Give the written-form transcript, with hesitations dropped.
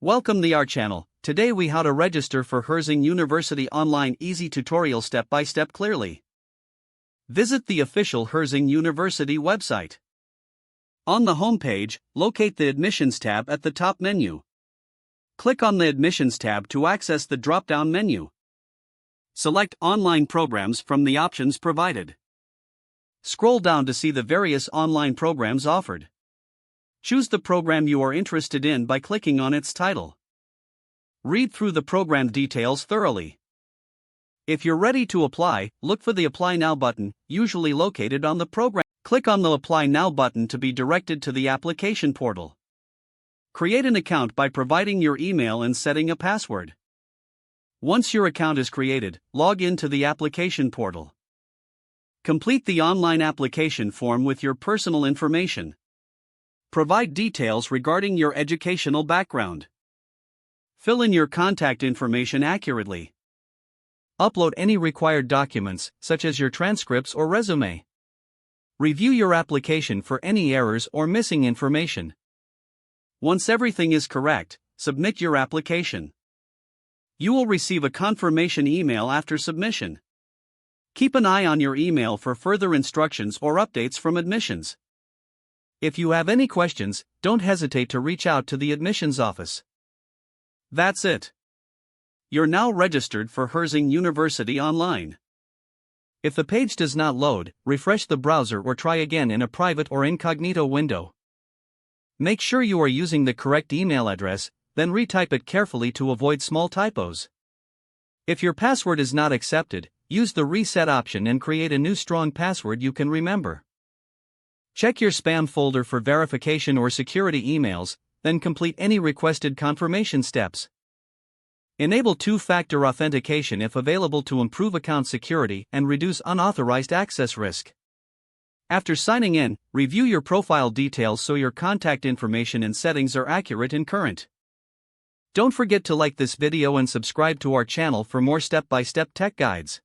Welcome to our channel. Today we how to register for Herzing University Online easy tutorial step by step clearly. Visit the official Herzing University website. On the home page, locate the Admissions tab at the top menu. Click on the Admissions tab to access the drop-down menu. Select Online Programs from the options provided. Scroll down to see the various online programs offered. Choose the program you are interested in by clicking on its title. Read through the program details thoroughly. If you're ready to apply, look for the Apply Now button, usually located on the program. Click on the Apply Now button to be directed to the application portal. Create an account by providing your email and setting a password. Once your account is created, log into the application portal. Complete the online application form with your personal information. Provide details regarding your educational background. Fill in your contact information accurately. Upload any required documents, such as your transcripts or resume. Review your application for any errors or missing information. Once everything is correct, submit your application. You will receive a confirmation email after submission. Keep an eye on your email for further instructions or updates from admissions. If you have any questions, don't hesitate to reach out to the admissions office. That's it. You're now registered for Herzing University Online. If the page does not load, refresh the browser or try again in a private or incognito window. Make sure you are using the correct email address, then retype it carefully to avoid small typos. If your password is not accepted, use the reset option and create a new strong password you can remember. Check your spam folder for verification or security emails, then complete any requested confirmation steps. Enable two-factor authentication if available to improve account security and reduce unauthorized access risk. After signing in, review your profile details so your contact information and settings are accurate and current. Don't forget to like this video and subscribe to our channel for more step-by-step tech guides.